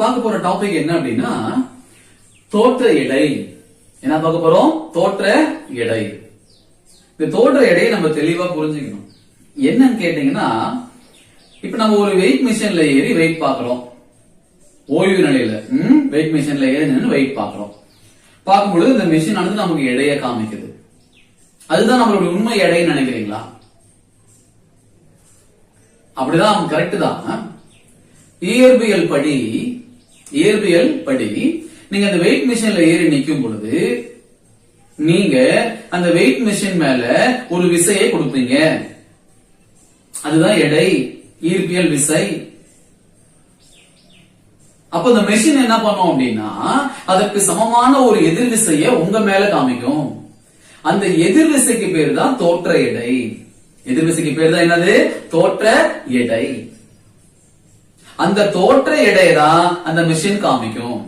பார்க்க போற டாபிக் என்ன அப்படின்னா தோற்ற எடை. என்ன பார்க்க போறோம்? தோற்ற எடை. இந்த தோற்ற எடையை நம்ம தெளிவா புரிஞ்சுக்கணும். என்னன்னு கேட்டீங்கன்னா, இப்ப நம்ம ஒரு வெயிட் மிஷின்ல ஏறி வெயிட் பாக்குறோம். ஓய்வு நிலையில வெயிட் மிஷின்ல ஏறி நின்று வெயிட் பாக்குறோம். பார்க்கும்பொழுது இந்த மிஷின் ஆனது நமக்கு எடையை காமிக்குது. அதுதான் நம்மளுடைய உண்மை எடைன்னு நினைக்கிறீங்களா? அப்படிதான், கரெக்ட் தான். இயற்பியல் படி நீங்க அந்த வெயிட் மிஷின்ல ஏறி நிக்கும் பொழுது நீங்க அந்த வெயிட் மிஷின் மேல ஒரு விசையை கொடுப்பீங்க. அதுதான் எடை, ஈர்ப்பியல் விசை. அப்ப இந்த மெஷின் என்ன பண்ணும் அப்படின்னா, அதற்கு சமமான ஒரு எதிர் விசையை உங்க மேல காமிக்கும். அந்த எதிர் விசைக்கு பேர் தான் தோற்ற எடை. எதிர் விசைக்கு பேர் தான் என்னது? தோற்ற எடை. அந்த தோற்ற எடையை தான் அந்த மெஷின் காமிக்கும்.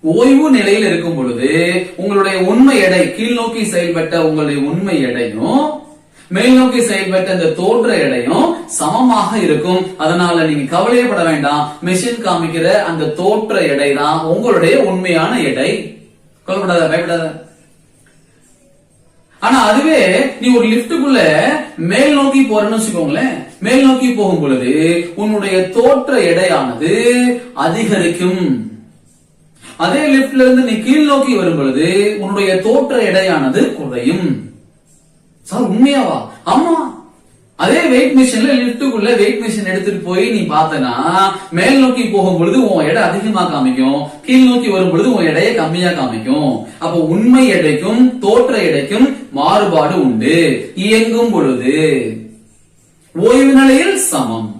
ஓய்வு நிலையில் இருக்கும் பொழுது உங்களுடைய உண்மை எடை, கீழ் நோக்கி செயல்பட்ட உங்களுடைய உண்மை எடையும் மேல் நோக்கி செயல்பட்ட அந்த தோற்ற எடையும் சமமாக இருக்கும். அதனால நீங்க கவலையப்பட வேண்டாம். மெஷின் காமிக்கிற அந்த தோற்ற எடை தான் உங்களுடைய உண்மையான எடை. கவலைப்படாத, பயப்படாத. ஆனா அதுவே நீ ஒரு லிப்டுக்குள்ள மேல் நோக்கி போறன்னு வச்சுக்கோங்களேன், மேல் நோக்கி போகும் பொழுது உன்னுடைய தோற்ற எடையானது அதிகரிக்கும். அதே லிப்ட்ல இருந்து நீ கீழ் நோக்கி வரும் பொழுது உன்னுடைய தோற்ற எடையானது குறையும். சார் உண்மையாவா? ஆமா. அதே வெயிட் மிஷின்ல லிப்டுக்குள்ள வெயிட் மிஷின் எடுத்துட்டு போய் நீ பார்த்தனா, மேல் நோக்கி போகும் பொழுது உன் எடை அதிகமா காமிக்கும், கீழ் நோக்கி வரும் பொழுது உன் எடையை கம்மியா காமிக்கும். அப்போ உண்மை எடைக்கும் தோற்ற எடைக்கும் மாறுபாடு உண்டு. இயங்கும் பொழுது ஓய்வு நிலையில் சமம்.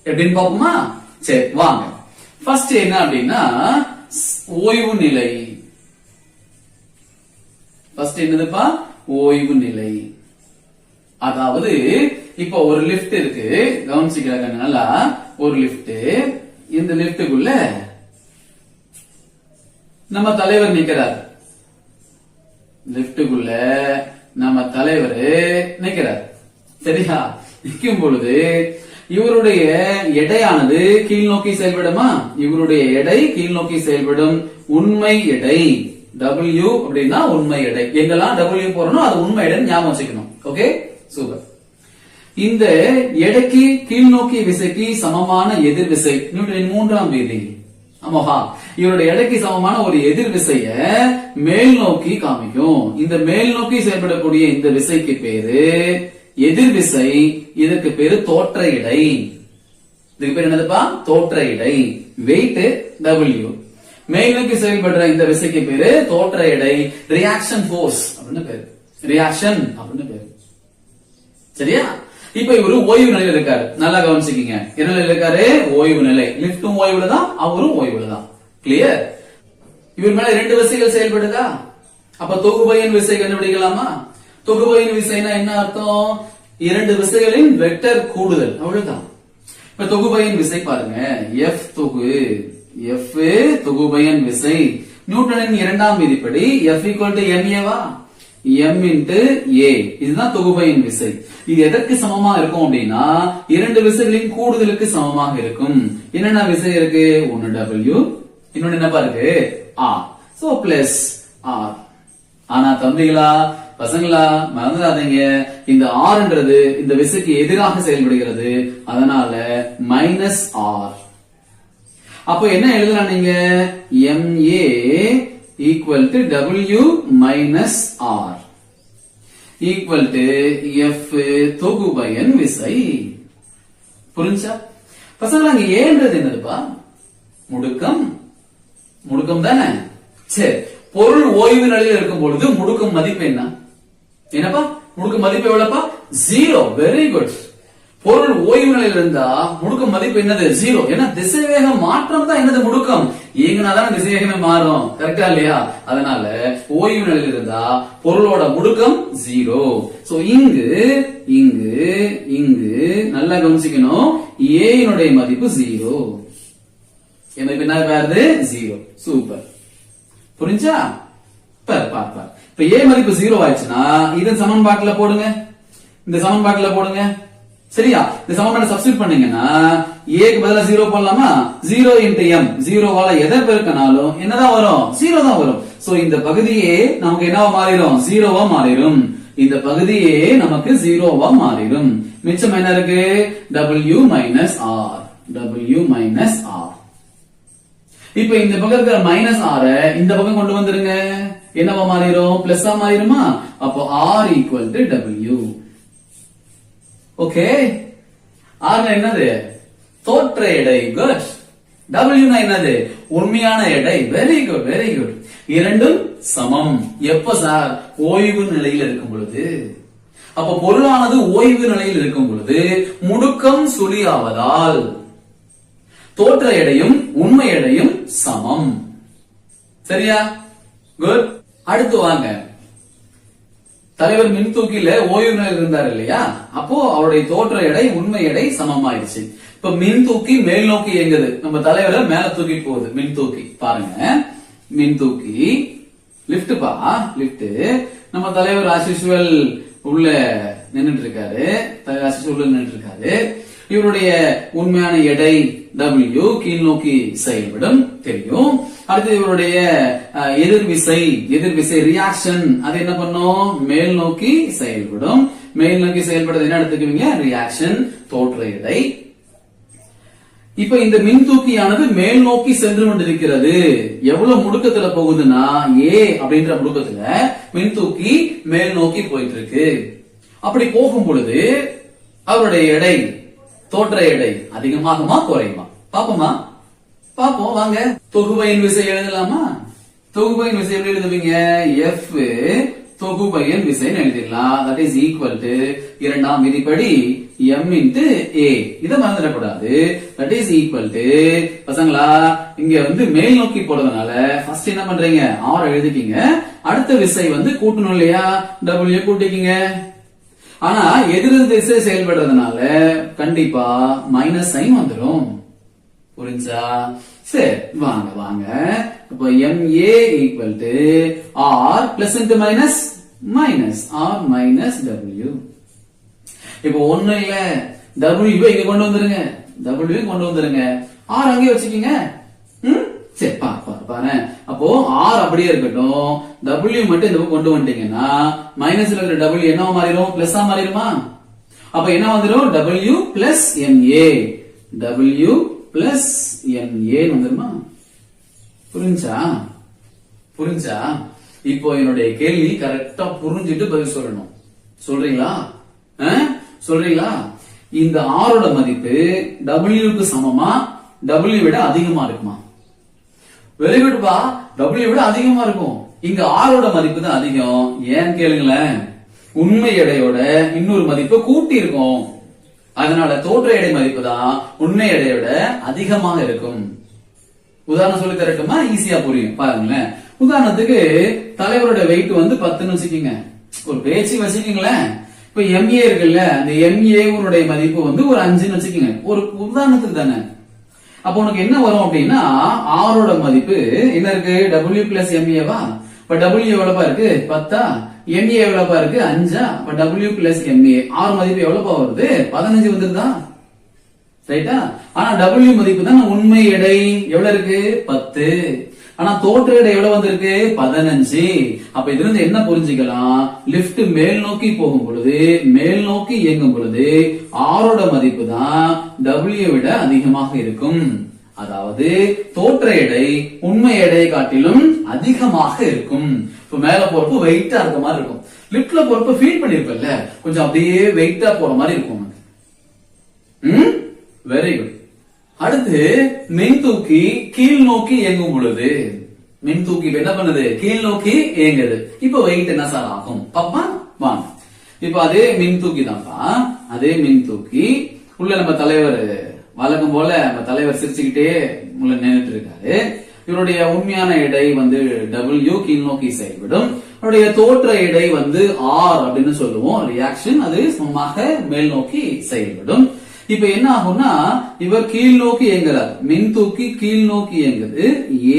எப்படின்னு பாப்போமா? சரி வாங்க. ஃபர்ஸ்ட் என்ன அப்படின்னா, ஓய்வு நிலை. ஃபர்ஸ்ட் என்னதுப்பா? ஓய்வு நிலை. அதாவது இப்ப ஒரு லிப்ட் இருக்கு, கவனிச்சுக்கிறாங்க நல்லா. ஒரு லிப்ட், இந்த லிப்டுக்குள்ள நம்ம தலைவர் நிக்கிறார். லிப்டுக்குள்ள நம்ம தலைவர் நிக்கிறார். சரியா? நிக்கும் பொழுது இவருடைய எடையானது கீழ் நோக்கி செயல்படுமா? இவருடைய எடை கீழ் நோக்கி செயல்படும். உண்மை எடை W அப்படின்னா உண்மை எடை. எங்கெல்லாம் W போறணும் அது உண்மை எடை ஞாபகம் வச்சுக்கணும். Okay, super. இந்த எடைக்கு கீழ் நோக்கி விசைக்கு சமமான எதிர் விசை நியூட்டனின் மூன்றாம் விதி. ஆமாஹா, இவருடைய எடைக்கு சமமான ஒரு எதிர் விசைய மேல் நோக்கி காமிக்கும். இந்த மேல் நோக்கி செயல்படக்கூடிய இந்த விசைக்கு பேரு எதிர் விசை. இதற்கு பேரு தோற்ற எடை. இதுக்கு பேர் என்னதுப்பா? தோற்ற எடை. Weight W. மேல் நோக்கி செயல்படுற இந்த விசைக்கு பேரு தோற்ற எடை. ரியாக்ஷன் போர்ஸ் அப்படின்னு பேரு. ரியாக்ஷன் அப்படின்னு பேரு. சரியா? இப்ப இவரு ஓய்வு நிலையில இருக்காரு. நல்லா கவனிச்சுக்கீங்க. என்ன நிலையில இருக்காரு? ஓய்வு நிலை. லிப்டும் ஓய்வுல தான், அவரும் ஓய்வுல தான். கிளியர்? இவர் மேல ரெண்டு விசைகள் செயல்படுதா? அப்ப தொகுபயன் விசை கண்டுபிடிக்கலாமா? தொகுபயன் விசைனா என்ன அர்த்தம்? இரண்டு விசைகளின் வெக்டர் கூடுதல், அவ்வளவுதான். இப்ப தொகுபயன் விசை பாருங்க. F தொகுபயன் விசை. நியூட்டனின் இரண்டாம் விதிப்படி F ma வா? M into A. இதுதான் தொகுபயன் விசை. இது எதற்கு சமமா இருக்கும் அப்படின்னா, இரண்டு விசைகளின் கூடுதலுக்கு சமமாக இருக்கும். என்னென்ன விசை இருக்கு? ஒன்னு W, இன்னொன்னு என்னப்பா இருக்கு? R. So plus R. ஆனா தம்பிகளா, பசங்களா, மறந்துடாதீங்க, இந்த R இந்த விசைக்கு எதிராக செயல்படுகிறது. அதனால மைனஸ் R. அப்போ என்ன எழுதலாம் நீங்க? MA equal to W minus R equal to F தொகுபயன் விசை. புரிஞ்சா பசங்களா? அங்க ஏன்றது என்னதுப்பா? முடுக்கம். முடுக்கம் தானே? சரி, பொருள் ஓய்வு நிலையில் இருக்கும் பொழுது முடுக்கம் மதிப்பு என்ன? என்னப்பா முடுக்கம் மதிப்பு எவ்வளவுப்பா? 0. Very good. பொருள் ஓய்வு நிலையில் இருந்தா முடுக்கம் மதிப்பு என்னது? 0. ஏன்னா திசைவேக மாற்றம் தான் என்னது? முடுக்கம். இயங்கினாதான் திசைவேகமே மாறும். கரெக்டா இல்லையா? அதனால ஓய்வு நிலையில் இருந்தா பொருளோட முடுக்கம் 0. சோ இங்கு இங்கு இங்கு நல்லா கவனிச்சுக்கணும். ஏனுடைய மதிப்பு 0. என் மதிப்பு என்ன வருது? 0. சூப்பர். புரிஞ்சா? பார். இப்ப ஏ மதிப்பு 0 ஆயிடுச்சுன்னா இது சமன்பாட்டுல போடுங்க. இந்த சமன்பாட்டுல போடுங்க. சரியா? இந்த சமன்பாட்டை சப்ஸ்டிட்யூட் பண்ணீங்கன்னா ஏக்கு பதிலா 0 போடலாமா? 0 into m, 0வால எதை பெருக்கினாலும் என்னதான் வரும்? 0 தான் வரும். சோ இந்த பகுதியே நமக்கு என்னவா மாறிடும்? 0வா மாறிடும். இந்த பகுதியே நமக்கு 0வா மாறிடும். மிச்சம் என்ன இருக்கு? w minus r, w minus r. இப்ப இந்த பக்கம் இருக்கிற மைனஸ் r இந்த பக்கம் கொண்டு வந்துருங்க. என்னவா மாறிடும்? பிளஸ்ஸா மாறிடுமா? அப்போ r equal to w. Okay, r என்னது? தோற்ற எடை. குட். w என்னது? உண்மையான எடை. Very good, very good. இரண்டும் சமம். எப்ப சார்? ஓய்வு நிலையில் இருக்கும் பொழுது. அப்ப பொருளானது ஓய்வு நிலையில் இருக்கும் பொழுது முடுக்கம் சுழியாவதால் தோற்ற எடையும் உண்மை எடையும் சமம். சரியா? குட். அடுத்து வாங்க. தலைவர் மின்தூக்கில ஓய்வு நிலையில் இருந்தார் இல்லையா? அப்போ அவருடைய தோற்ற எடை உண்மை எடை சமமாயிருச்சு. இப்ப மின்தூக்கி மேல் நோக்கி இயங்குது. நம்ம தலைவரை மேல தூக்கி போகுது மின்தூக்கி. பாருங்க, மின்தூக்கி லிப்ட் பா, லிப்ட். நம்ம தலைவர் ஆசிஷுவல் உள்ள நின்னுட்டு இருக்காரு. தலைவர் ஆசிஷுவல் உள்ள நின்னுட்டு இருக்காரு. இவருடைய உண்மையான எடை W கீழ் நோக்கி செயல்படும் தெரியும். அடுத்து இவருடைய எதிர்விசை ரியாக்ஷன் அது என்ன பண்ணும்? மேல் நோக்கி செயல்படும். மேல் நோக்கி செயல்படுறது என்ன எடுத்துக்குவீங்க? ரியாக்ஷன், தோற்ற எடை. இப்ப இந்த மின்தூக்கியானது மேல் நோக்கி சென்று கொண்டிருக்கிறது. எவ்வளவு முடுக்கத்துல போகுதுன்னா A அப்படின்ற முடுக்கத்துல மின்தூக்கி மேல் நோக்கி போயிட்டு இருக்கு. அப்படி போகும் பொழுது அவருடைய எடை, தோற்ற எடை அதிகமாகுமா குறையுமா? பாப்போமா? பாப்போம் வாங்க. தொகுபயன் விசை எழுதலாமா? தொகுபயன் விசை எப்படி எழுதுவீங்க? F தொகுபயன் விசைன்னு எழுதிடலாம். தட் இஸ் ஈக்குவல் டு இரண்டாம் விதிப்படி m into a. இத மறந்துடக்கூடாது. தட் இஸ் ஈக்குவல் டு பசங்களா இங்க வந்து மேல் நோக்கி போறதுனால ஃபர்ஸ்ட் என்ன பண்றீங்க? r எழுதிக்கீங்க. அடுத்த விசை வந்து கூட்டணும் இல்லையா? w கூட்டிக்கீங்க. ஆனா எதிர் திசை செயல்படுறதுனால கண்டிப்பா மைனஸ் சைன் வந்துடும். புரிஞ்சா? சரி வாங்க வாங்க. அப்ப MA equal to R plus into minus minus R minus W. இப்போ ஒண்ணு இல்ல, W இங்க கொண்டு வந்துருங்க, W கொண்டு வந்துருங்க, R அங்கேயே வச்சுக்கீங்க. சரி பாரு. அப்போ R அப்படியே இருக்கட்டும், W மட்டும் இந்த கொண்டு வந்துட்டீங்கன்னா மைனஸ்ல இருக்கிற W என்னவா மாறிடும்? பிளஸ்ஸா மாறிடுமா? அப்ப என்ன வந்துடும்? W plus MA, W plus MA வந்துருமா? புரிஞ்சா? புரிஞ்சா? இப்போ என்னுடைய கேள்வி கரெக்டா புரிஞ்சிட்டு பதில் சொல்லணும். சொல்றீங்களா? சொல்றீங்களா? இந்த R ஓட மதிப்பு W க்கு சமமா W விட அதிகமா இருக்குமா? வெரி குட் பா. W விட அதிகமா இருக்கும். இங்க R ஓட மதிப்பு தான் அதிகம். ஏன் கேளுங்களேன், உண்மை எடையோட இன்னொரு மதிப்பு கூட்டி இருக்கும். அதனால தோற்ற எடை மதிப்பு தான் உண்மை எடையோட அதிகமாக இருக்கும். உதாரணம் சொல்லி தரட்டுமா? ஈஸியா புரியும் பாருங்களேன். உதாரணத்துக்கு தலைவரோட வெயிட் வந்து 10ன்னு வச்சுக்கீங்க. ஒரு பேச்சு வச்சுக்கீங்களேன். இப்ப MA இருக்குல்ல, அந்த MA உடைய மதிப்பு வந்து ஒரு 5ன்னு வச்சுக்கீங்க. ஒரு உதாரணத்துக்கு தானே. அப்ப உனக்கு என்ன வரும் அப்படின்னா R ஓட மதிப்பு என்ன இருக்கு? W plus MA வா? இப்ப W எவ்வளவுப்பா இருக்கு? 10. MA எவ்வளவுப்பா இருக்கு? 5. அப்ப W plus MA R மதிப்பு எவ்வளவுப்பா வருது? 15 வந்துருதா? ரைட்டா? ஆனா W மதிப்பு தான் உண்மை எடை எவ்வளவு இருக்கு? 10. ஆனா தோற்ற எடை எவ்வளவு வந்திருக்கு? 15. அப்ப இதுல இருந்து என்ன புரிஞ்சுக்கலாம்? லிப்ட் மேல் நோக்கி போகும் பொழுது, மேல் நோக்கி இயங்கும் பொழுது R ஓட மதிப்பு தான் W விட அதிகமாக இருக்கும். அதாவது தோற்ற எடை உண்மை எடையை காட்டிலும் அதிகமாக இருக்கும். இப்ப மேல போறப்ப வெயிட்டா இருக்க மாதிரி இருக்கும். லிப்ட்ல போறப்ப ஃபீல் பண்ணிருப்பல்ல, கொஞ்சம் அப்படியே வெயிட்டா போற மாதிரி இருக்கும். Very good. அடுத்து மின்தூக்கி கீழ் நோக்கி இயங்கும் பொழுது, மின்தூக்கி என்ன பண்ணுது? கீழ் நோக்கி இயங்குது. இப்ப வெயிட் என்ன சார் ஆகும்? பாப்பா வாங்க. இப்ப அதே மின்தூக்கி தான்ப்பா, அதே மின்தூக்கி உள்ள நம்ம தலைவர் வழக்கம் போல நம்ம தலைவர் சிரிச்சுக்கிட்டே உள்ள நின்றுட்டு இருக்காரு. இவருடைய உண்மையான எடை வந்து W கீழ் நோக்கி செயல்படும். அவருடைய தோற்ற எடை வந்து R அப்படின்னு சொல்லுவோம். ரியாக்ஷன் அது சமமாக மேல் நோக்கி செயல்படும். இப்ப என்ன ஆகும்னா இவர் கீழ் நோக்கி இயங்குறார். மின்தூக்கி கீழ் நோக்கி இயங்குது.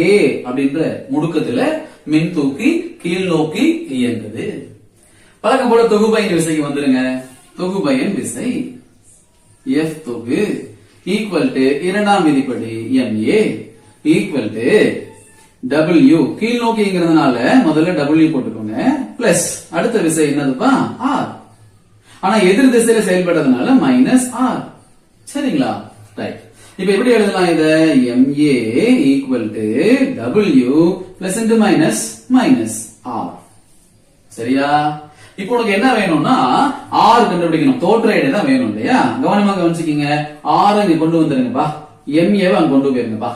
A அப்படின்ற முடுக்கத்துல மின்தூக்கி கீழ் நோக்கி இயங்குது. பழக்கம் போல தொகுபயன் விசைக்கு வந்துருங்க. தொகுபயன் விசை F தொகு ஈக்குவல் டு இரண்டாம் விதிப்படி MA ஈக்குவல் டு W கீழ் நோக்கிங்கிறதுனால முதல்ல W போட்டுக்கோங்க பிளஸ் அடுத்த விசை என்னதுப்பா R. ஆனா எதிர் திசையில செயல்படுறதுனால மைனஸ் R. சரிங்களா? ரைட். இப்ப எப்படி எழுதலாம் இத? MA equal to W plus into minus minus R. சரியா? இப்போ உனக்கு என்ன வேணும்னா R கண்டுபிடிக்கணும். தோற்ற எடை தான் வேணும் இல்லையா? கவனமா கவனிச்சுக்கீங்க. R இங்க கொண்டு வந்துருங்கப்பா. MA அங்க கொண்டு போயிருங்கப்பா.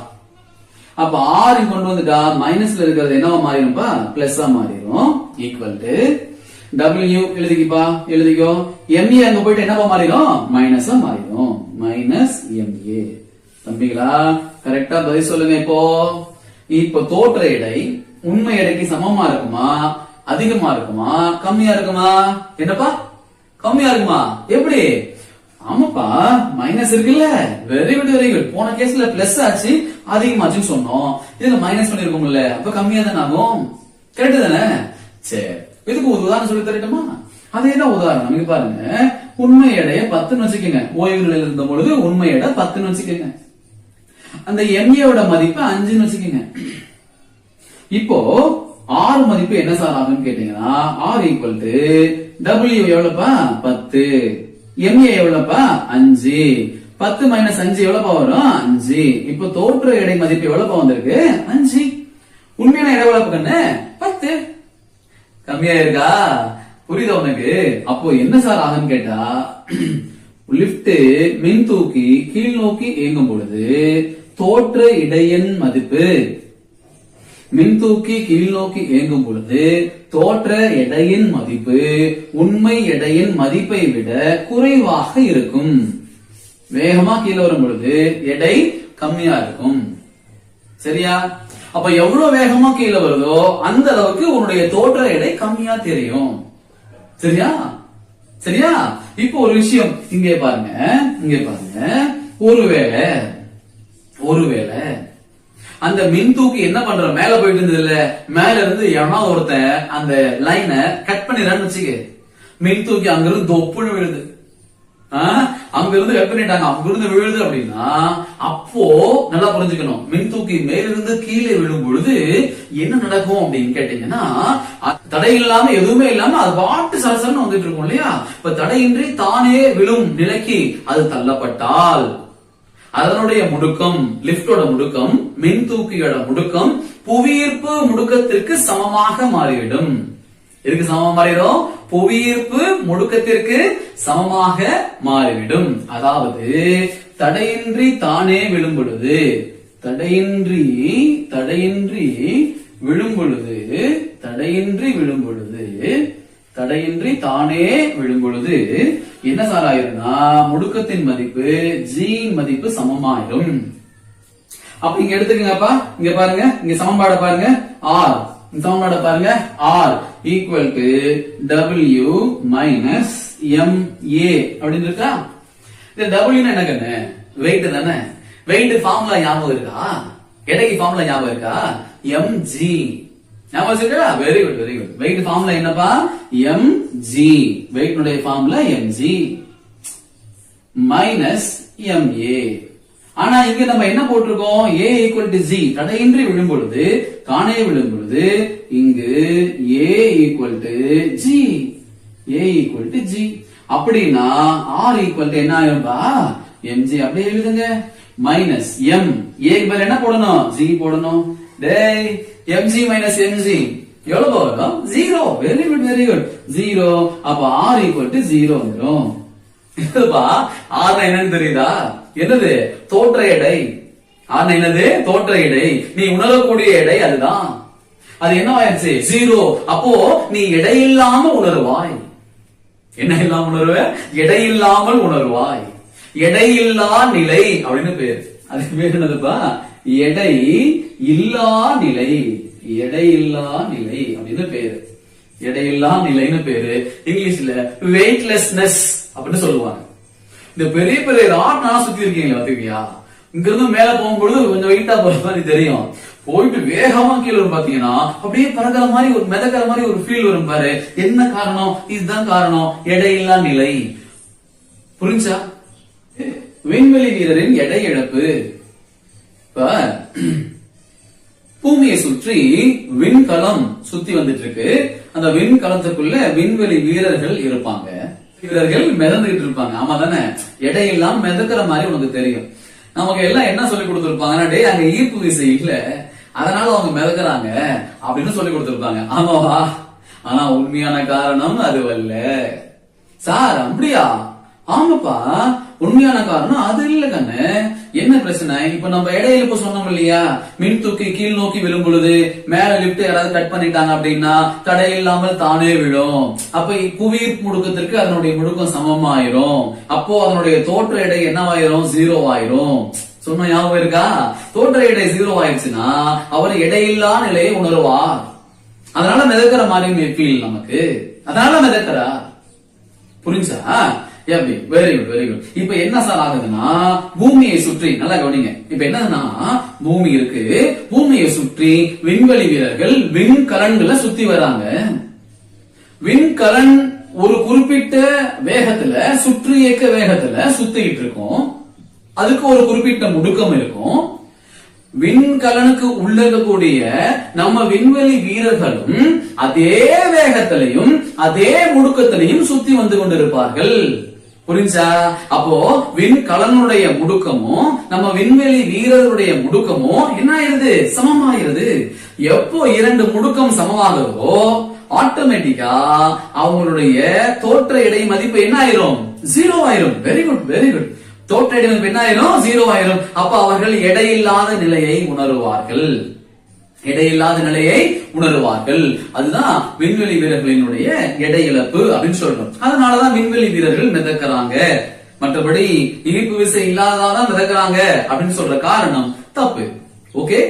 அப்ப R இங்க கொண்டு வந்துட்டா மைனஸ்ல இருக்கிறது என்னவா மாறிடும்பா? பிளஸ்ஸா மாறிடும். Equal to W எழுதிக்கப்பா. எழுதிக்கோ. MA அங்க போயிட்டு என்னவா மாறிடும்? மைனஸா மாறிடும். Minus MA. தம்பிகளா கரெக்டா பதில் சொல்லுங்க. இப்போ தோற்ற எடை உண்மை எடைக்கு சமமா இருக்குமா, அதிகமா இருக்குமா, கம்மியா இருக்குமா? என்னப்பா கம்மியா இருக்குமா? எப்படி? ஆமாப்பா மைனஸ் இருக்குல்ல. Very good very good. போன கேஸ்ல பிளஸ் ஆச்சு அதிகமாச்சுன்னு சொன்னோம். இதுல மைனஸ் பண்ணிருக்கோம்ல, அப்ப கம்மியா தானே ஆகும். கரெக்ட் தானே? சரி, இதுக்கு ஒரு உதாரணம் சொல்லி தரட்டுமா? அதேதான் உதாரணம். இங்க பாருங்க, உண்மை எடைய 10ன்னு வச்சுக்கோங்க. ஓய்வு நிலையில இருந்த பொழுது உண்மை எடை 10ன்னு வச்சுக்கோங்க. அந்த MAவோட மதிப்பு 5ன்னு வச்சுக்கோங்க. இப்போ R மதிப்பு என்ன சார் ஆகும்னு கேட்டீங்கன்னா R equal to W எவ்வளவுப்பா? 10. MA எவ்வளவுப்பா? 5. 10 minus 5 எவ்வளவுப்பா வரும்? 5. இப்போ தோற்ற எடை மதிப்பு எவ்வளவுப்பா வந்திருக்கு? 5. உண்மையான எடை எவ்வளவு கண்ணு? 10. கம்மியா இருக்கா? புரியுதா உனக்கு? அப்போ என்ன சார் ஆகும்னு கேட்டா லிப்ட் மின் தூக்கி கீழ் நோக்கி இயங்கும் பொழுது தோற்ற இடையின் மதிப்பு மின்தூக்கி கீழ் நோக்கி இயங்கும் பொழுது தோற்ற எடையின் மதிப்பு உண்மை எடையின் மதிப்பை விட குறைவாக இருக்கும். வேகமா கீழே வரும் பொழுது எடை கம்மியா இருக்கும். சரியா? அப்ப எவ்வளவு வேகமா கீழே வருதோ அந்த அளவுக்கு உன்னுடைய தோற்ற எடை கம்மியா தெரியும். சரியா? சரியா? இப்போ ஒரு விஷயம் இங்கே பாருங்க. இங்கே பாருங்க, ஒருவேளை அந்த மின் தூக்கி என்ன பண்ற, மேல போயிட்டு இருந்தது இல்ல, மேல இருந்து எவனா ஒருத்தன் அந்த லைன கட் பண்ணிடுறான்னு வச்சுக்க. மின் தூக்கி அங்கிருந்து தொப்புன்னு விழுது. அங்கிருந்து கட் பண்ணிட்டாங்க, அங்கிருந்து விழுது அப்படின்னா அப்போ நல்லா புரிஞ்சுக்கணும். மின் தூக்கி மேலிருந்து கீழே விழும் பொழுது என்ன நடக்கும் அப்படின்னு கேட்டீங்கன்னா தடை இல்லாம எதுவுமே இல்லாம அது பாட்டு சரசரன்னு வந்துட்டு இருக்கும் இல்லையா? இப்ப தடையின்றி தானே விழும் நிலைக்கு அது தள்ளப்பட்டால் அதனுடைய முடுக்கம், லிப்டோட முடுக்கம், மின் தூக்கியோட முடுக்கம் புவியீர்ப்பு முடுக்கத்திற்கு சமமாக மாறிவிடும். இதுக்கு சமமா மாறிடும். புவியீர்ப்பு முடுக்கத்திற்கு சமமாக மாறிவிடும். அதாவது தடையின்றி தானே விழும் பொழுது, தடையின்றி விழும் பொழுது என்ன சார் ஆயிரும்னா முடுக்கத்தின் மதிப்பு G மதிப்பு சமமாயிடும். அப்ப இங்க எடுத்துக்கங்கப்பா. இங்க பாருங்க, இங்க சமன்பாட பாருங்க. R சமன்பாட பாருங்க. R equal to W minus MA அப்படின்னு இருக்கா? இந்த W என்ன கண்ணு? வெயிட் தானே. வெயிட் ஃபார்முலா ஞாபகம் இருக்கா? எடைக்கு ஃபார்முலா ஞாபகம் இருக்கா? mg. ஞாபகம் இருக்கா? Very good very good. Weight formula என்னப்பா? mg. வெயிட் உடைய ஃபார்முலா mg மைனஸ் MA. ஆனா இங்க நம்ம என்ன போட்டிருக்கோம்? A equal to G. தடையின்றி விழும் பொழுது, தானே விழும் பொழுது இங்கு A equal to G. A equal to G. அப்படின்னா R ஈக்குவல் டு என்ன ஆயிரும்பா? mg. அப்படியே எழுதுங்க. Minus M. A க்கு பதிலா என்ன போடணும்? G போடணும். டேய் mg மைனஸ் mg எவ்வளவு வரும்? 0. Very good very good. 0. அப்ப R ஈக்குவல் டு 0 வந்துரும். இதுப்பா R என்னன்னு தெரியுதா? என்னது? தோற்ற எடை. R என்னது? தோற்ற எடை. நீ உணரக்கூடிய எடை அதுதான். அது என்ன ஆயிடுச்சு? 0. அப்போ நீ எடை இல்லாம உணர்வாய். என்ன இல்லாம உணர்வ? எடை இல்லாமல் உணர்வாய். எடையில்லா நிலை அப்படின்னு பேர். அது பேர் என்னதுப்பா? எடை இல்லா நிலை. எடையில்லா நிலை அப்படின்னு பேரு. எடையில்லா நிலைன்னு பேரு. இங்கிலீஷ்ல வெயிட்லெஸ்னஸ் அப்படின்னு சொல்லுவாங்க. இந்த பெரிய பெரிய ராட்னா சுத்தி இருக்கீங்களா? பாத்தீங்களா? இங்க இருந்து மேல போகும்பொழுது கொஞ்சம் வெயிட்டா போற மாதிரி தெரியும். போயிட்டு வேகமா கீழே வரும் பாத்தீங்கன்னா அப்படியே பறக்கிற மாதிரி ஒரு மிதக்கிற மாதிரி ஒரு ஃபீல் வரும் பாரு. என்ன காரணம்? இதுதான் காரணம். எடையில்லா நிலை. புரிஞ்சா? விண்வெளி வீரரின் எடை இழப்பு. இப்ப பூமியை சுற்றி விண்கலம் சுத்தி வந்துட்டு இருக்கு. அந்த விண்கலத்துக்குள்ள விண்வெளி வீரர்கள் இருப்பாங்க. வீரர்கள் மிதந்துகிட்டு இருப்பாங்க. ஆமா தானே? எடையெல்லாம் மிதக்கிற மாதிரி உனக்கு தெரியும். நமக்கு எல்லாம் என்ன சொல்லி கொடுத்திருப்பாங்கன்னா, டே அங்க ஈர்ப்பு விசை இல்ல, அதனால அவங்க மிதக்குறாங்க அப்படின்னு சொல்லி கொடுத்திருப்பாங்க. ஆமாவா? ஆனா உண்மையான காரணம் அதுவல்ல. சார் அப்படியா? ஆமாப்பா, உண்மையான காரணம் அது இல்ல கண்ணு. என்ன பிரச்சனை? இப்ப நம்ம இடையில இப்ப சொன்னோம் இல்லையா, மின் தூக்கி கீழ் நோக்கி விழும் பொழுது மேல லிப்ட் யாராவது கட் பண்ணிட்டாங்க அப்படின்னா தடை இல்லாமல் தானே விழும். அப்ப புவியீர்ப்பு முடுக்கத்திற்கு அதனுடைய முடுக்கம் சமமாயிரும். அப்போ அதனுடைய தோற்ற எடை என்னவாயிரும்? 0 ஆயிரும். சொன்ன ஞாபகம் இருக்கா? தோற்ற எடை 0 ஆயிடுச்சுன்னா அவர் எடையில்லா நிலையை உணர்வார். அதனால மிதக்கிற மாதிரி ஃபீல் நமக்கு. அதனால மிதக்கிறா. புரிஞ்சா? Very good very good. இப்ப என்ன சார் ஆகுதுன்னா, பூமியை சுற்றி நல்லா கவனிங்க. இப்ப என்னன்னா, பூமி இருக்கு, பூமியை சுற்றி விண்வெளி வீரர்கள் விண்கலன்களை சுத்தி வராங்க. விண்கலன் ஒரு குறிப்பிட்ட வேகத்துல, சுற்றி இயக்க வேகத்துல சுத்திக்கிட்டு இருக்கும். அதுக்கு ஒரு குறிப்பிட்ட முடுக்கம் இருக்கும். விண்கலனுக்கு உள்ள இருக்கக்கூடிய நம்ம விண்வெளி வீரர்களும் அதே வேகத்திலையும் அதே முடுக்கத்திலையும் சுத்தி வந்து கொண்டிருப்பார்கள். புரிஞ்சா? அப்போ விண்கலனுடைய முடுக்கமும் நம்ம விண்வெளி வீரர்களுடைய முடுக்கமும் என்ன ஆயிருது? சமமாயிருது. எப்போ 2 முடுக்கம் சமமாகுதோ ஆட்டோமேட்டிக்கா அவங்களுடைய தோற்ற எடை மதிப்பு என்ன ஆயிரும்? 0 ஆயிரும். Very good very good. தோற்ற எடை மதிப்பு என்ன ஆயிரும்? 0 ஆயிரும். அப்ப அவர்கள் எடையில்லாத நிலையை உணருவார்கள். எடையில்லாத நிலையை உணருவார்கள். அதுதான் விண்வெளி வீரர்களினுடைய எடை இழப்பு அப்படின்னு சொல்றோம். அதனாலதான் விண்வெளி வீரர்கள் மிதக்கிறாங்க. மற்றபடி ஈர்ப்பு விசை இல்லாததான் மிதக்கிறாங்க அப்படின்னு சொல்ற காரணம் தப்பு. ஓகே.